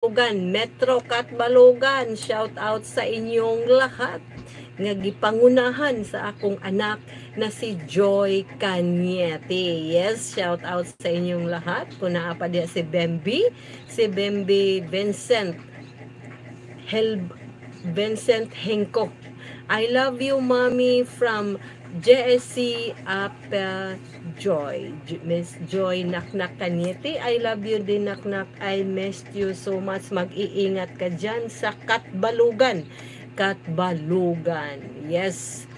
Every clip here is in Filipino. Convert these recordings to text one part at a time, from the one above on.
Metro Katbalogan, shout out sa inyong lahat nga gipangunahan sa akong anak na si Joy Cañete. Yes, shout out sa inyong lahat. Kung naa pa diya si Bembi Vincent Vincent Henko. I love you, mommy, from JSC Apple Joy. Miss Joy Naknak Cañete. I love you din, Naknak. I missed you so much. Mag-iingat ka dyan sa Katbalugan. Katbalugan. Yes.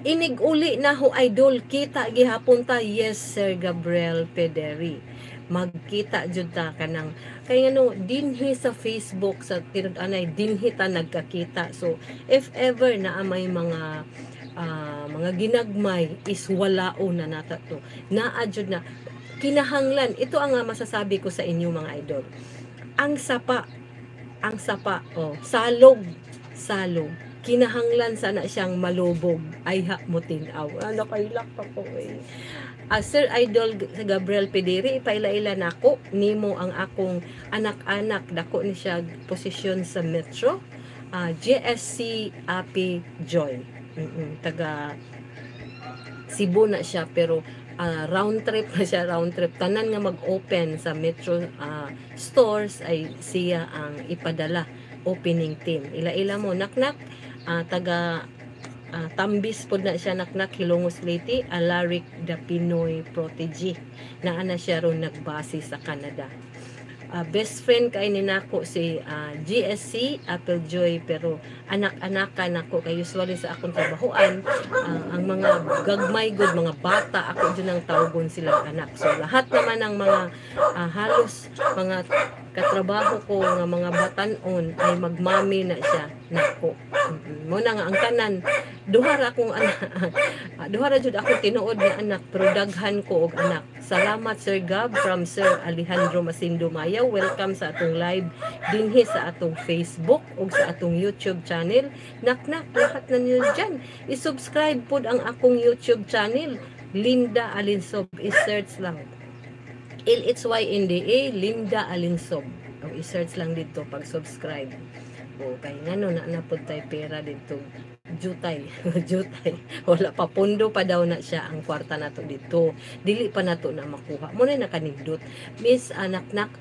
Inig uli na ho, idol. Kita gihapon ta. Yes, Sir Gabriel Pederi. Magkita jud ta kanang kay ngano dinhi sa Facebook sa tinud-anay dinhi ta nagkakita. So if ever na may mga ginagmay is walao na nata to. Naa jud na kinahanglan. Ito ang masasabi ko sa inyo mga idol. Ang sapa salog kinahanglan sana siyang malubog ay ha mo tinaw. Ano kailak pa ko eh. Sir Idol Gabriel Pederi, ipaila-ila nako nimo ang akong anak-anak, dako ni siya posisyon sa Metro, GSC Api Joy. Taga Cebu na siya, pero round trip na siya, tanan nga mag-open sa Metro stores ay siya ang ipadala opening team. Ila-ila mo, naknak, taga Tambis po na siya, naknak, Hilongos Leyte, Alaric the Pinoy Protege. Naa na siya ron nagbase sa Canada. Best friend kay ni nako si GSC Apple Joy, pero anak-anakan nako kay usually sa akong trabahoan, ang mga gagmay good mga bata ako dyan ang tawgon silang anak. So lahat naman ng mga halos mga katrabaho ko nga mga batanon ay magmami na siya nako. Muna nga ang tanan duha ra akong anak duha ra jud akong tinuod nga anak, pero daghan ko og anak. Salamat Sir Gab from Sir Alejandro Masindo Maya. Welcome sa atong live dinhi sa atong Facebook ug sa atong YouTube channel. Naknak lahat na niyo dyan. I-subscribe pod ang akong YouTube channel, Linda Alinsob. I-search lang LHYNDA Linda Alinsob. O i-search lang dito pag subscribe. O kay ngano na napod tay pera dito. Jutay. Wala pa, pundo pa daw na siya ang kwarta nato dito. Dili pa nato na makuha. Muna nakanindot. Miss Naknak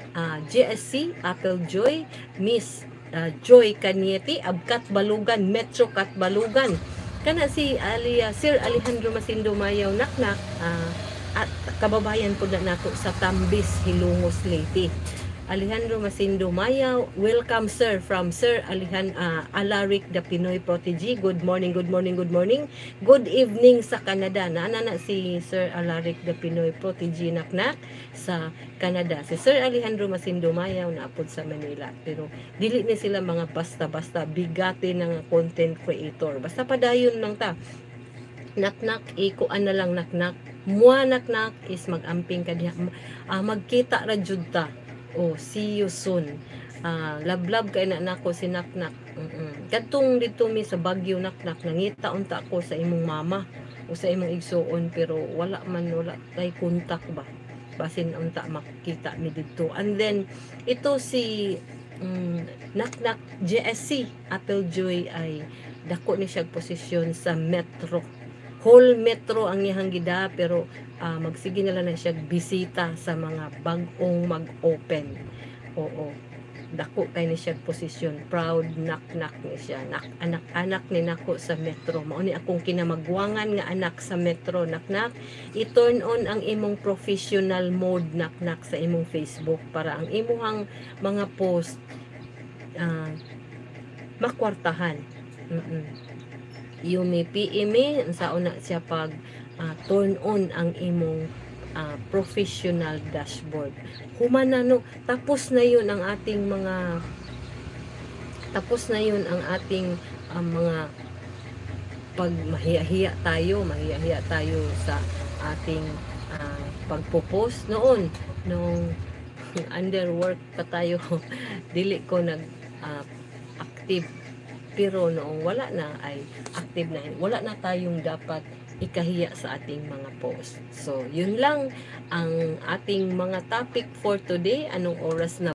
GSC Apple Joy, Miss Joy Cañete, Abkat Balugan, Metro Katbalugan. Kana si Sir Alejandro Masindo Mayaw, Naknak, at kababayan po na nato sa Tambis, Hilongos Leyte. Alejandro Masindo Mayaw, welcome sir from Sir Alaric the Pinoy Protege. Good morning. Good evening sa Canada. Naana si Sir Alaric the Pinoy Protege naknak sa Canada. Si Sir Alejandro Masindo Mayaw naapod sa Manila. Pero dili ni sila mga basta-basta bigati ng content creator. Basta padayon lang ta. Naknak, ikuan na lang naknak. Mua naknak is magamping ka diha. Magkita ra jud ta. See you soon. Lablab kay na nako si Naknak. Kadtong dito mi sa Baguio Naknak, nangita unta ako sa imong mama o sa imong igsuon, pero wala kay kontak ba. Basin unta makita mi dito. And then ito si Naknak GSC Apple Joy ay dako ni siya posisyon sa Metro. Whole Metro ang iyang gida, pero magsige na lang na siya bisita sa mga bagong mag-open. Oo. Dako kay ni siya posisyon. Proud naknak ni siya. Anak ni nako sa Metro. Mao ni akong kinamagwangan nga anak sa Metro naknak. I-turn on ang imong professional mode naknak sa imong Facebook para ang imong mga post makwartahan. Yung may PM sa una siya pag turn on ang imong professional dashboard. Humana no, tapos na yun ang ating mga pag mahiya-hiya tayo sa ating pagpo-post noon nung under work pa tayo. Dili ko nag active, pero noong wala na ay active na. Wala na tayong dapat ikahiya sa ating mga post. So, yun lang ang ating mga topic for today. Anong oras na